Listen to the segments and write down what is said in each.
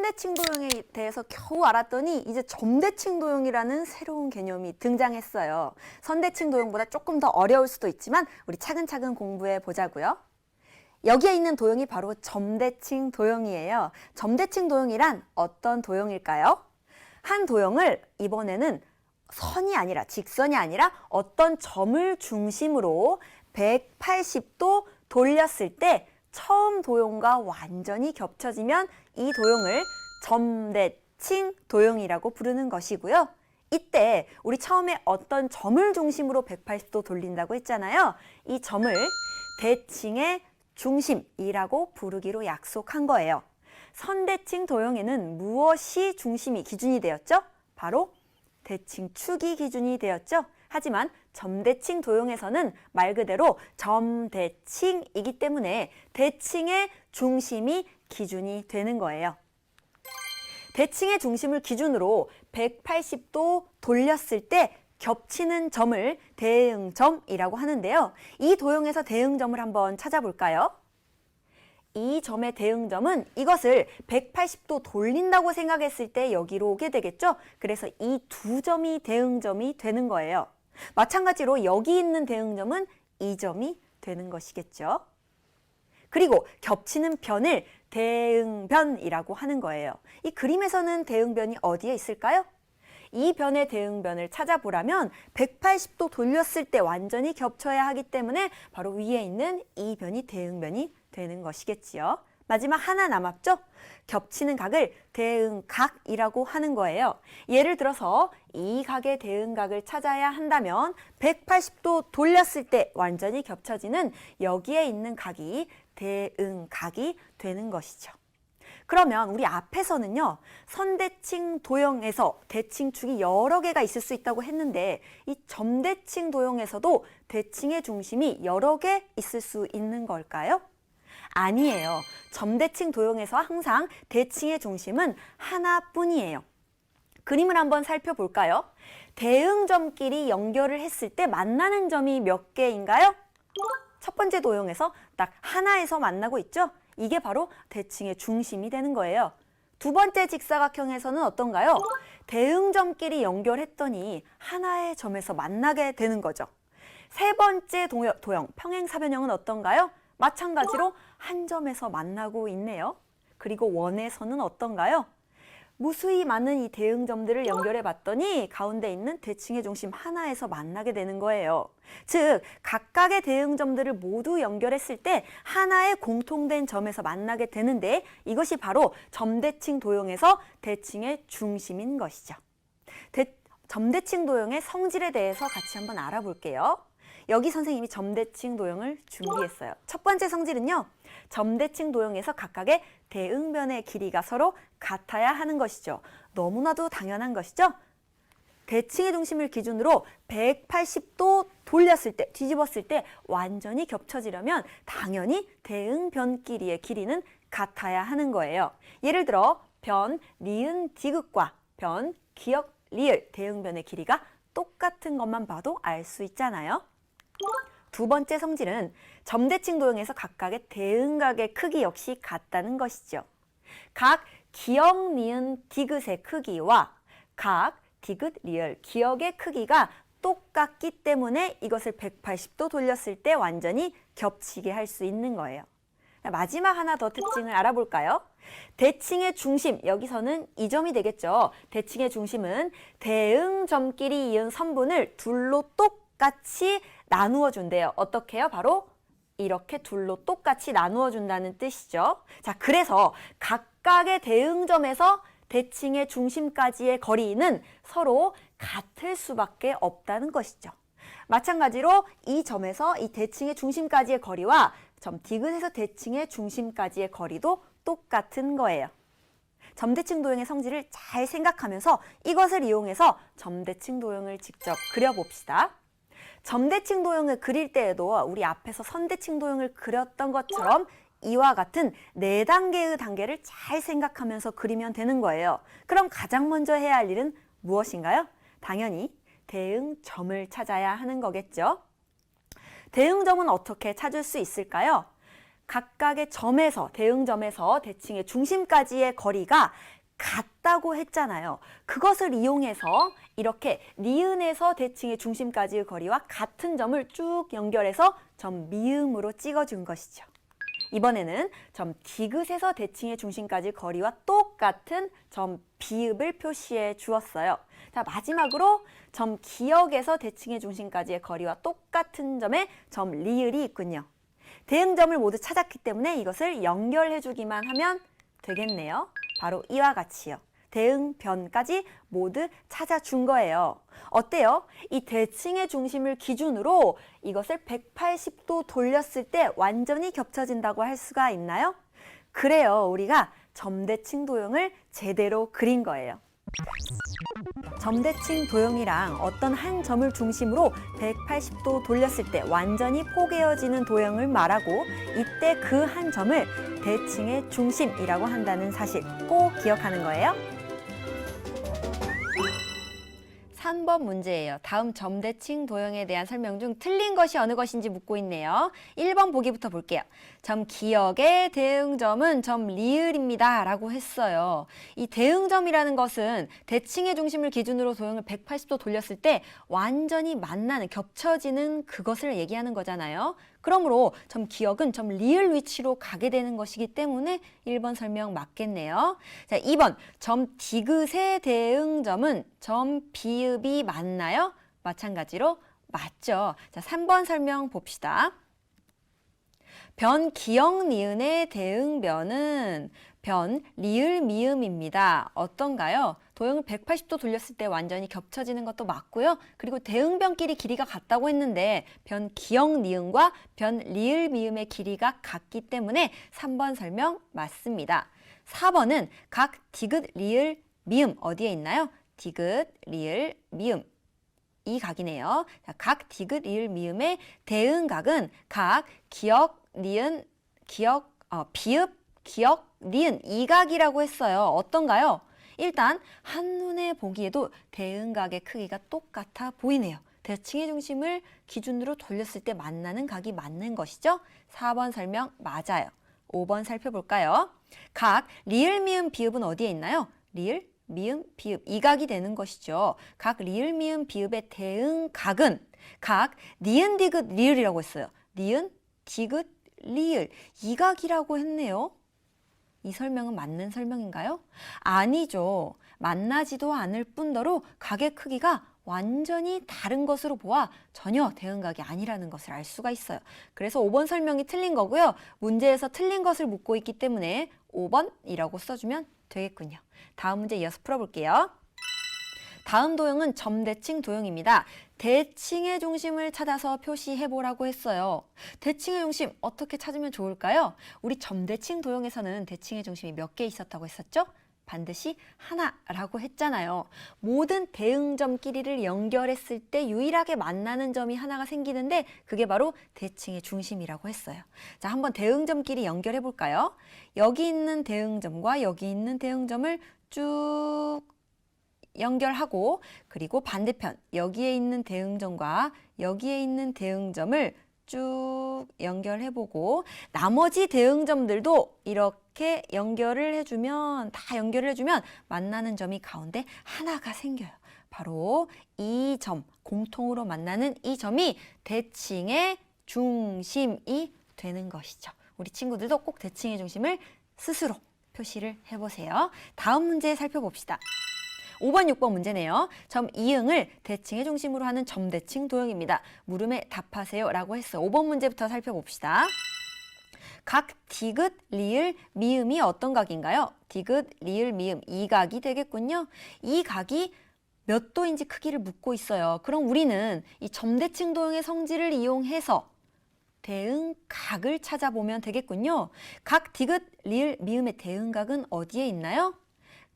선대칭 도형에 대해서 겨우 알았더니 이제 점대칭 도형이라는 새로운 개념이 등장했어요. 선대칭 도형보다 조금 더 어려울 수도 있지만 우리 차근차근 공부해 보자고요. 여기에 있는 도형이 바로 점대칭 도형이에요. 점대칭 도형이란 어떤 도형일까요? 한 도형을 이번에는 선이 아니라 직선이 아니라 어떤 점을 중심으로 180도 돌렸을 때 처음 도형과 완전히 겹쳐지면 이 도형을 점대칭 도형이라고 부르는 것이고요. 이때 우리 처음에 어떤 점을 중심으로 180도 돌린다고 했잖아요. 이 점을 대칭의 중심이라고 부르기로 약속한 거예요. 선대칭 도형에는 무엇이 중심이 기준이 되었죠? 바로 대칭축이 기준이 되었죠. 하지만 점대칭 도형에서는 말 그대로 점대칭이기 때문에 대칭의 중심이 기준이 되는 거예요. 대칭의 중심을 기준으로 180도 돌렸을 때 겹치는 점을 대응점이라고 하는데요. 이 도형에서 대응점을 한번 찾아볼까요? 이 점의 대응점은 이것을 180도 돌린다고 생각했을 때 여기로 오게 되겠죠? 그래서 이 두 점이 대응점이 되는 거예요. 마찬가지로 여기 있는 대응점은 이 점이 되는 것이겠죠. 그리고 겹치는 변을 대응변이라고 하는 거예요. 이 그림에서는 대응변이 어디에 있을까요? 이 변의 대응변을 찾아보라면 180도 돌렸을 때 완전히 겹쳐야 하기 때문에 바로 위에 있는 이 변이 대응변이 되는 것이겠지요. 마지막 하나 남았죠? 겹치는 각을 대응각이라고 하는 거예요. 예를 들어서 이 각의 대응각을 찾아야 한다면 180도 돌렸을 때 완전히 겹쳐지는 여기에 있는 각이 대응각이 되는 것이죠. 그러면 우리 앞에서는요, 선대칭 도형에서 대칭축이 여러 개가 있을 수 있다고 했는데 이 점대칭 도형에서도 대칭의 중심이 여러 개 있을 수 있는 걸까요? 아니에요. 점대칭 도형에서 항상 대칭의 중심은 하나뿐이에요. 그림을 한번 살펴볼까요? 대응점끼리 연결을 했을 때 만나는 점이 몇 개인가요? 첫 번째 도형에서 딱 하나에서 만나고 있죠? 이게 바로 대칭의 중심이 되는 거예요. 두 번째 직사각형에서는 어떤가요? 대응점끼리 연결했더니 하나의 점에서 만나게 되는 거죠. 세 번째 도형, 평행사변형은 어떤가요? 마찬가지로 한 점에서 만나고 있네요. 그리고 원에서는 어떤가요? 무수히 많은 이 대응점들을 연결해 봤더니 가운데 있는 대칭의 중심 하나에서 만나게 되는 거예요. 즉, 각각의 대응점들을 모두 연결했을 때 하나의 공통된 점에서 만나게 되는데 이것이 바로 점대칭 도형에서 대칭의 중심인 것이죠. 점대칭 도형의 성질에 대해서 같이 한번 알아볼게요. 여기 선생님이 점대칭 도형을 준비했어요. 첫 번째 성질은요, 점대칭 도형에서 각각의 대응변의 길이가 서로 같아야 하는 것이죠. 너무나도 당연한 것이죠. 대칭의 중심을 기준으로 180도 돌렸을 때, 뒤집었을 때 완전히 겹쳐지려면 당연히 대응변끼리의 길이는 같아야 하는 거예요. 예를 들어 변, 니은, 디귿과 변, 기역, 리을 대응변의 길이가 똑같은 것만 봐도 알 수 있잖아요. 두 번째 성질은 점대칭 도형에서 각각의 대응각의 크기 역시 같다는 것이죠. 각 기역, 니은, 디귿의 크기와 각 디귿, 리을, 기역의 크기가 똑같기 때문에 이것을 180도 돌렸을 때 완전히 겹치게 할 수 있는 거예요. 마지막 하나 더 특징을 알아볼까요? 대칭의 중심, 여기서는 이 점이 되겠죠. 대칭의 중심은 대응점끼리 이은 선분을 둘로 똑같이 나누어 준대요. 어떻게 해요? 바로 이렇게 둘로 똑같이 나누어 준다는 뜻이죠. 자, 그래서 각각의 대응점에서 대칭의 중심까지의 거리는 서로 같을 수밖에 없다는 것이죠. 마찬가지로 이 점에서 이 대칭의 중심까지의 거리와 점 디귿에서 대칭의 중심까지의 거리도 똑같은 거예요. 점대칭 도형의 성질을 잘 생각하면서 이것을 이용해서 점대칭 도형을 직접 그려봅시다. 점대칭 도형을 그릴 때에도 우리 앞에서 선대칭 도형을 그렸던 것처럼 이와 같은 4단계의 단계를 잘 생각하면서 그리면 되는 거예요. 그럼 가장 먼저 해야 할 일은 무엇인가요? 당연히 대응점을 찾아야 하는 거겠죠. 대응점은 어떻게 찾을 수 있을까요? 각각의 점에서, 대응점에서 대칭의 중심까지의 거리가 같다고 했잖아요. 그것을 이용해서 이렇게 니은에서 대칭의 중심까지의 거리와 같은 점을 쭉 연결해서 점 미음으로 찍어준 것이죠. 이번에는 점 디귿에서 대칭의 중심까지 거리와 똑같은 점 비읍을 표시해 주었어요. 자, 마지막으로 점 기역에서 대칭의 중심까지의 거리와 똑같은 점에 점 리을이 있군요. 대응점을 모두 찾았기 때문에 이것을 연결해 주기만 하면 되겠네요. 바로 이와 같이요. 대응변까지 모두 찾아준 거예요. 어때요? 이 대칭의 중심을 기준으로 이것을 180도 돌렸을 때 완전히 겹쳐진다고 할 수가 있나요? 그래요. 우리가 점대칭 도형을 제대로 그린 거예요. 점대칭 도형이랑 어떤 한 점을 중심으로 180도 돌렸을 때 완전히 포개어지는 도형을 말하고 이때 그 한 점을 대칭의 중심이라고 한다는 사실 꼭 기억하는 거예요. 3번 문제예요. 다음 점대칭 도형에 대한 설명 중 틀린 것이 어느 것인지 묻고 있네요. 1번 보기부터 볼게요. 점 기역의 대응점은 점 리을입니다. 라고 했어요. 이 대응점이라는 것은 대칭의 중심을 기준으로 도형을 180도 돌렸을 때 완전히 만나는, 겹쳐지는 그것을 얘기하는 거잖아요. 그러므로 점 기역은 점 리을 위치로 가게 되는 것이기 때문에 1번 설명 맞겠네요. 자, 2번 점 디귿의 대응점은 점 비읍이 맞나요? 마찬가지로 맞죠. 자, 3번 설명 봅시다. 변 기역 니은의 대응변은 변 리을 미음입니다. 어떤가요? 도형을 180도 돌렸을 때 완전히 겹쳐지는 것도 맞고요. 그리고 대응변끼리 길이가 같다고 했는데 변 기역 니은과 변 리을 미음의 길이가 같기 때문에 3번 설명 맞습니다. 4번은 각 디귿 리을 미음 어디에 있나요? 디귿 리을 미음. 이 각이네요. 자, 각 디귿 리을 미음의 대응각은 각 기역 니은 비읍 기역 니은 이 각이라고 했어요. 어떤가요? 일단 한눈에 보기에도 대응각의 크기가 똑같아 보이네요. 대칭의 중심을 기준으로 돌렸을 때 만나는 각이 맞는 것이죠. 4번 설명 맞아요. 5번 살펴볼까요? 각 리을 미음 비읍은 어디에 있나요? 리을 미음 비읍 이 각이 되는 것이죠. 각 리을 미음 비읍의 대응각은 각 니은 디귿 리을이라고 했어요. 니은 디귿 리을 이 각이라고 했네요. 이 설명은 맞는 설명인가요? 아니죠. 만나지도 않을 뿐더러 각의 크기가 완전히 다른 것으로 보아 전혀 대응각이 아니라는 것을 알 수가 있어요. 그래서 5번 설명이 틀린 거고요. 문제에서 틀린 것을 묻고 있기 때문에 5번이라고 써주면 되겠군요. 다음 문제 이어서 풀어볼게요. 다음 도형은 점대칭 도형입니다. 대칭의 중심을 찾아서 표시해보라고 했어요. 대칭의 중심 어떻게 찾으면 좋을까요? 우리 점대칭 도형에서는 대칭의 중심이 몇 개 있었다고 했었죠? 반드시 하나라고 했잖아요. 모든 대응점끼리를 연결했을 때 유일하게 만나는 점이 하나가 생기는데 그게 바로 대칭의 중심이라고 했어요. 자, 한번 대응점끼리 연결해 볼까요? 여기 있는 대응점과 여기 있는 대응점을 쭉 연결하고 그리고 반대편 여기에 있는 대응점과 여기에 있는 대응점을 쭉 연결해보고 나머지 대응점들도 이렇게 연결을 해주면 다 연결을 해주면 만나는 점이 가운데 하나가 생겨요. 바로 이 점, 공통으로 만나는 이 점이 대칭의 중심이 되는 것이죠. 우리 친구들도 꼭 대칭의 중심을 스스로 표시를 해보세요. 다음 문제 살펴봅시다. 5번, 6번 문제네요. 점 이응을 대칭의 중심으로 하는 점대칭 도형입니다. 물음에 답하세요 라고 했어요. 5번 문제부터 살펴봅시다. 각 디귿, 리을, 미음이 어떤 각인가요? 디귿, 리을, 미음 이 각이 되겠군요. 이 각이 몇 도인지 크기를 묻고 있어요. 그럼 우리는 이 점대칭 도형의 성질을 이용해서 대응각을 찾아보면 되겠군요. 각 디귿, 리을, 미음의 대응각은 어디에 있나요?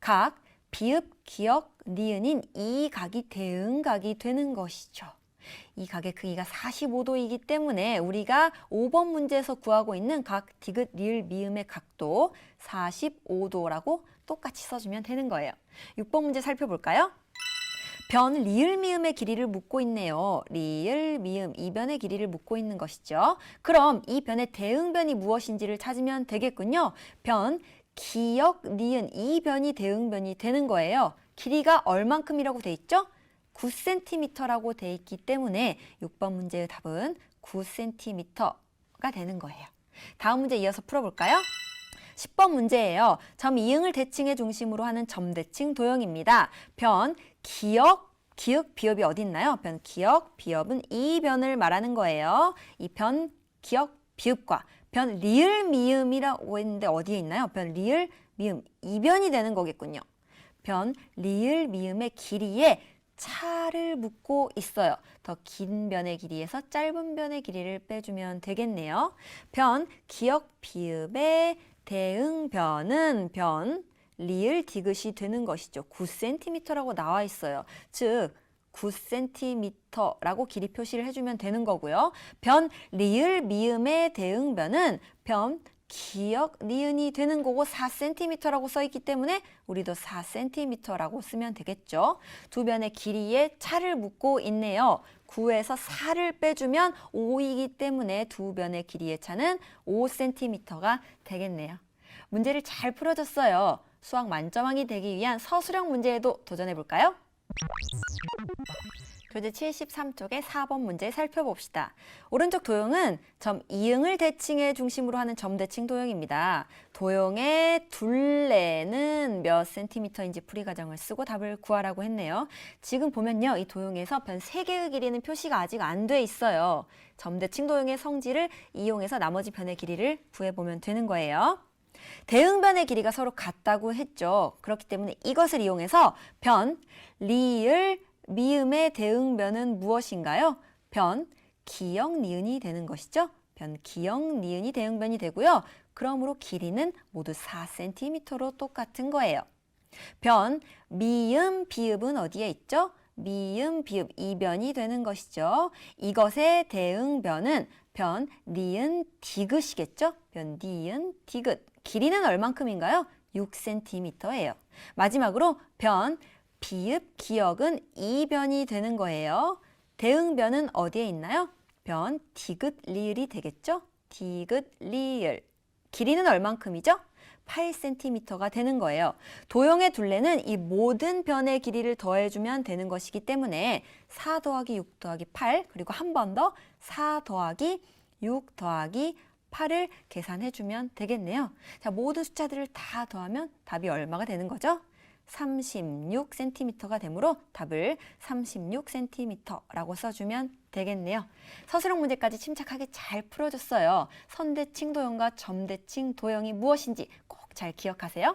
각 비읍, 기역, 니은인 이 각이 대응각이 되는 것이죠. 이 각의 크기가 45도이기 때문에 우리가 5번 문제에서 구하고 있는 각 디귿, 리을, 미음의 각도 45도라고 똑같이 써주면 되는 거예요. 6번 문제 살펴볼까요? 변 리을, 미음의 길이를 묻고 있네요. 리을, 미음 이 변의 길이를 묻고 있는 것이죠. 그럼 이 변의 대응변이 무엇인지를 찾으면 되겠군요. 변 기역, 니은 이 변이 대응변이 되는 거예요. 길이가 얼만큼이라고 돼 있죠? 9cm라고 돼 있기 때문에 6번 문제의 답은 9cm가 되는 거예요. 다음 문제 이어서 풀어볼까요? 10번 문제예요. 점 이응을 대칭의 중심으로 하는 점대칭 도형입니다. 변, 기역, 기역, 비읍이 어디 있나요? 변, 기역, 비읍은 이 변을 말하는 거예요. 이 변, 기역, 비읍과 변, 리을, 미음이라고 했는데 어디에 있나요? 변, 리을, 미음, 이 변이 되는 거겠군요. 변, 리을, 미음의 길이에 차를 묶고 있어요. 더 긴 변의 길이에서 짧은 변의 길이를 빼주면 되겠네요. 변, 기역, 비읍의 대응변은 변, 리을, 디귿이 되는 것이죠. 9cm라고 나와 있어요. 즉 9cm라고 길이 표시를 해주면 되는 거고요. 변, 리을, 미음의 대응변은 변, 기역, 니은이 되는 거고 4cm라고 써있기 때문에 우리도 4cm라고 쓰면 되겠죠. 두 변의 길이에 차를 묶고 있네요. 9에서 4를 빼주면 5이기 때문에 두 변의 길이의 차는 5cm가 되겠네요. 문제를 잘 풀어줬어요. 수학 만점왕이 되기 위한 서술형 문제에도 도전해 볼까요? 교재 73쪽의 4번 문제 살펴봅시다. 오른쪽 도형은 점 이응을 대칭의 중심으로 하는 점대칭 도형입니다. 도형의 둘레는 몇 센티미터인지 풀이 과정을 쓰고 답을 구하라고 했네요. 지금 보면요. 이 도형에서 변 3개의 길이는 표시가 아직 안 돼 있어요. 점대칭 도형의 성질을 이용해서 나머지 변의 길이를 구해보면 되는 거예요. 대응변의 길이가 서로 같다고 했죠. 그렇기 때문에 이것을 이용해서 변, 리을, 미음의 대응변은 무엇인가요? 변, 기역, 니은이 되는 것이죠. 변, 기역, 니은이 대응변이 되고요. 그러므로 길이는 모두 4cm로 똑같은 거예요. 변, 미음, 비읍은 어디에 있죠? 미음, 비읍, 이변이 되는 것이죠. 이것의 대응변은 변, 니은, 디귿이겠죠? 변, 니은, 디귿. 길이는 얼만큼인가요? 6cm예요. 마지막으로 변, 비읍, 기역은 이변이 되는 거예요. 대응변은 어디에 있나요? 변, 디귿, 리을이 되겠죠? 디귿, 리을. 길이는 얼만큼이죠? 8cm가 되는 거예요. 도형의 둘레는 이 모든 변의 길이를 더해주면 되는 것이기 때문에 4 더하기 6 더하기 8 그리고 한 번 더 4 더하기 6 더하기 8을 계산해주면 되겠네요. 자, 모든 숫자들을 다 더하면 답이 얼마가 되는 거죠? 36cm가 되므로 답을 36cm라고 써주면 되겠네요. 서술형 문제까지 침착하게 잘 풀어줬어요. 선대칭 도형과 점대칭 도형이 무엇인지 꼭 잘 기억하세요.